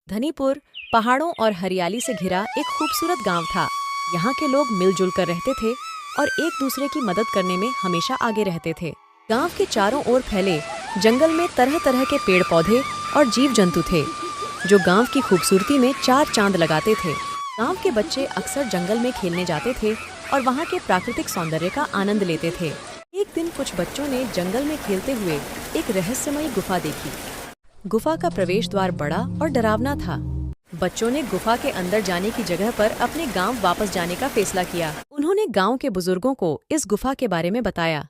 धनीपुर पहाड़ों और हरियाली से घिरा एक खूबसूरत गांव था। यहाँ के लोग मिलजुल कर रहते थे और एक दूसरे की मदद करने में हमेशा आगे रहते थे। गांव के चारों ओर फैले जंगल में तरह तरह के पेड़ पौधे और जीव जंतु थे, जो गांव की खूबसूरती में चार चांद लगाते थे। गांव के बच्चे अक्सर जंगल में खेलने जाते थे और वहाँ के प्राकृतिक सौंदर्य का आनंद लेते थे। एक दिन कुछ बच्चों ने जंगल में खेलते हुए एक रहस्यमयी गुफा देखी। गुफा का प्रवेश द्वार बड़ा और डरावना था। बच्चों ने गुफा के अंदर जाने की जगह पर अपने गांव वापस जाने का फैसला किया। उन्होंने गांव के बुजुर्गों को इस गुफा के बारे में बताया।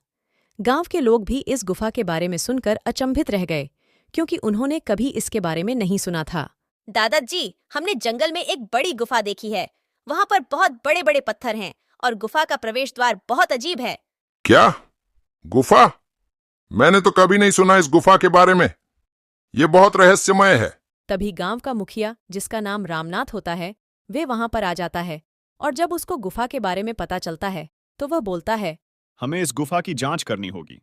गांव के लोग भी इस गुफा के बारे में सुनकर अचंभित रह गए, क्योंकि उन्होंने कभी इसके बारे में नहीं सुना था। दादाजी, हमने जंगल में एक बड़ी गुफा देखी है। वहाँ पर बहुत बड़े बड़े पत्थर हैं और गुफा का प्रवेश द्वार बहुत अजीब है। क्या? गुफा? मैंने तो कभी नहीं सुना इस गुफा के बारे में। ये बहुत रहस्यमय है। तभी गांव का मुखिया, जिसका नाम रामनाथ होता है, वे वहां पर आ जाता है और जब उसको गुफा के बारे में पता चलता है तो वह बोलता है, हमें इस गुफा की जांच करनी होगी।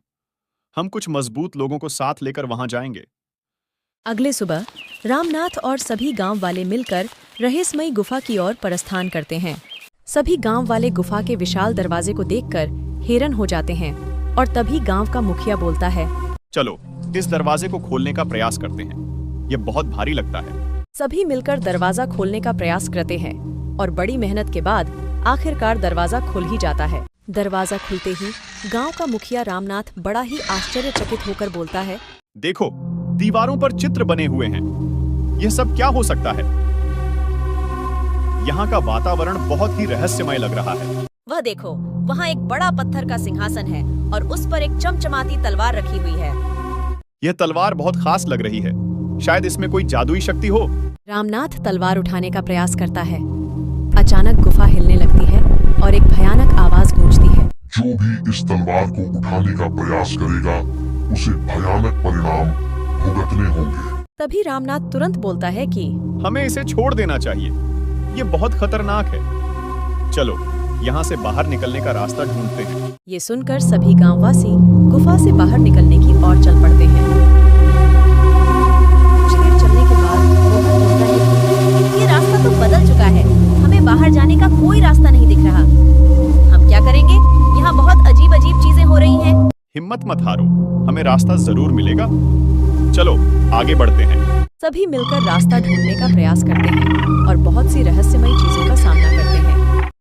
हम कुछ मजबूत लोगों को साथ लेकर वहां जाएंगे। अगले सुबह रामनाथ और सभी गांव वाले मिलकर रहस्यमयी गुफा की ओर प्रस्थान करते हैं। सभी गांव वाले गुफा के विशाल दरवाजे को देखकर हैरान हो जाते हैं और तभी गांव का मुखिया बोलता है, चलो इस दरवाजे को खोलने का प्रयास करते हैं। ये बहुत भारी लगता है। सभी मिलकर दरवाजा खोलने का प्रयास करते हैं और बड़ी मेहनत के बाद आखिरकार दरवाजा खुल ही जाता है। दरवाजा खुलते ही गांव का मुखिया रामनाथ बड़ा ही आश्चर्यचकित होकर बोलता है, देखो, दीवारों पर चित्र बने हुए हैं। यह सब क्या हो सकता है? यहाँ का वातावरण बहुत ही रहस्यमय लग रहा है। वह देखो, वहाँ एक बड़ा पत्थर का सिंहासन है और उस पर एक चमचमाती तलवार रखी हुई है। यह तलवार बहुत खास लग रही है। शायद इसमें कोई जादुई शक्ति हो। रामनाथ तलवार उठाने का प्रयास करता है। अचानक गुफा हिलने लगती है और एक भयानक आवाज गूंजती है। जो भी इस तलवार को उठाने का प्रयास करेगा, उसे भयानक परिणाम भुगतने होंगे। तभी रामनाथ तुरंत बोलता है कि हमें इसे छोड़ देना चाहिए। ये बहुत खतरनाक है। चलो यहाँ से बाहर निकलने का रास्ता ढूंढते हैं। ये सुनकर सभी गांववासी गुफा से बाहर निकलने की ओर चल पड़ते हैं। कुछ देर चलने के बाद मोहन बोलता है कि ये रास्ता तो बदल चुका है। हमें बाहर जाने का कोई रास्ता नहीं दिख रहा। हम क्या करेंगे? यहाँ बहुत अजीब अजीब चीजें हो रही हैं। हिम्मत मत हारो, हमें रास्ता जरूर मिलेगा। चलो आगे बढ़ते हैं। सभी मिलकर रास्ता ढूंढने का प्रयास करते हैं और बहुत सी रहस्यमयी चीजों का सामना करते हैं।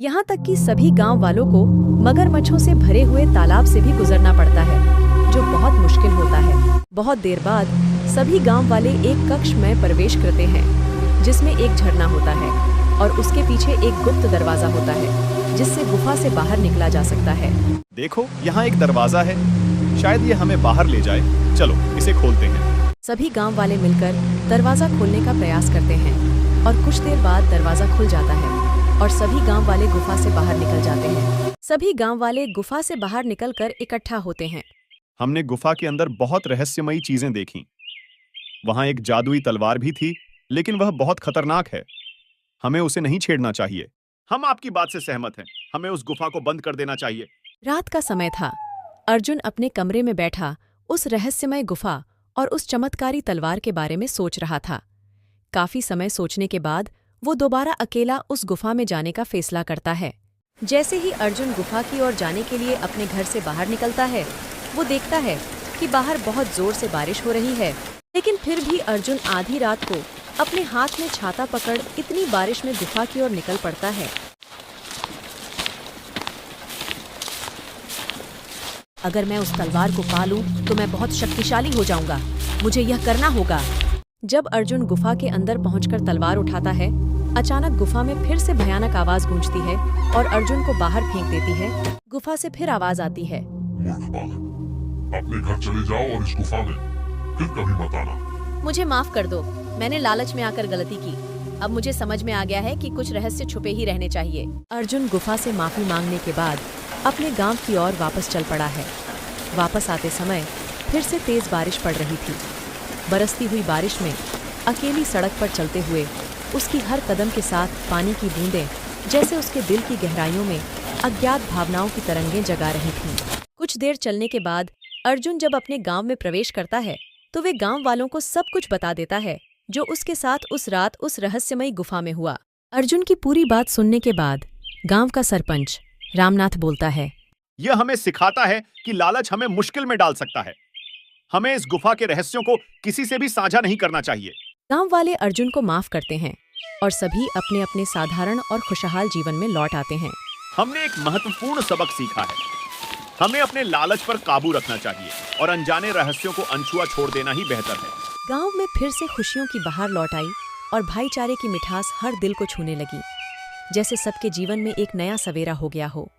यहाँ तक कि सभी गांव वालों को मगरमच्छों से भरे हुए तालाब से भी गुजरना पड़ता है, जो बहुत मुश्किल होता है। बहुत देर बाद सभी गांव वाले एक कक्ष में प्रवेश करते हैं, जिसमें एक झरना होता है और उसके पीछे एक गुप्त दरवाजा होता है, जिससे गुफा से बाहर निकला जा सकता है। देखो, यहाँ एक दरवाजा है। शायद ये हमें बाहर ले जाए। चलो इसे खोलते हैं। सभी गांव वाले मिलकर दरवाजा खोलने का प्रयास करते हैं और कुछ देर बाद दरवाजा खुल जाता है और सभी गांव वाले गुफा से बाहर निकल जाते हैं। सभी गांव वाले गुफा से बाहर निकलकर इकट्ठा होते हैं। हमने गुफा के अंदर बहुत रहस्यमयी चीजें देखीं। वहां एक जादुई तलवार भी थी, लेकिन वह बहुत खतरनाक है। हमें उसे नहीं छेड़ना चाहिए। हम आपकी बात से सहमत हैं। हमें उस गुफा को बंद कर देना चाहिए। रात का समय था। अर्जुन अपने कमरे में बैठा उस रहस्यमय गुफा और उस चमत्कारी तलवार के बारे में सोच रहा था। काफी समय सोचने के बाद वो दोबारा अकेला उस गुफा में जाने का फैसला करता है। जैसे ही अर्जुन गुफा की ओर जाने के लिए अपने घर से बाहर निकलता है, वो देखता है कि बाहर बहुत जोर से बारिश हो रही है। लेकिन फिर भी अर्जुन आधी रात को अपने हाथ में छाता पकड़ इतनी बारिश में गुफा की ओर निकल पड़ता है। अगर मैं उस तलवार को पा लूं तो मैं बहुत शक्तिशाली हो जाऊंगा। मुझे यह करना होगा। जब अर्जुन गुफा के अंदर पहुंचकर तलवार उठाता है, अचानक गुफा में फिर से भयानक आवाज गूंजती है और अर्जुन को बाहर फेंक देती है। गुफा से फिर आवाज आती है, मूर्ख बालक, अपने घर चले जाओ और इस गुफा में फिर कभी मत आना। मुझे माफ कर दो। मैंने लालच में आकर गलती की। अब मुझे समझ में आ गया है कि कुछ रहस्य छुपे ही रहने चाहिए। अर्जुन गुफा से माफी मांगने के बाद अपने गांव की ओर वापस चल पड़ा है। वापस आते समय फिर से तेज बारिश पड़ रही थी। बरसती हुई बारिश में अकेली सड़क पर चलते हुए उसकी हर कदम के साथ पानी की बूंदें जैसे उसके दिल की गहराइयों में अज्ञात भावनाओं की तरंगें जगा रही थीं। कुछ देर चलने के बाद अर्जुन जब अपने गांव में प्रवेश करता है तो वे गांव वालों को सब कुछ बता देता है जो उसके साथ उस रात उस रहस्यमयी गुफा में हुआ। अर्जुन की पूरी बात सुनने के बाद गांव का सरपंच रामनाथ बोलता है, यह हमें सिखाता है कि लालच हमें मुश्किल में डाल सकता है। हमें इस गुफा के रहस्यों को किसी से भी साझा नहीं करना चाहिए। गांव वाले अर्जुन को माफ करते हैं और सभी अपने अपने साधारण और खुशहाल जीवन में लौट आते हैं। हमने एक महत्वपूर्ण सबक सीखा है। हमें अपने लालच पर काबू रखना चाहिए और अनजाने रहस्यों को अनछुआ छोड़ देना ही बेहतर है। गांव में फिर से खुशियों की बहार लौट आई और भाईचारे की मिठास हर दिल को छूने लगी, जैसे सबके जीवन में एक नया सवेरा हो गया हो।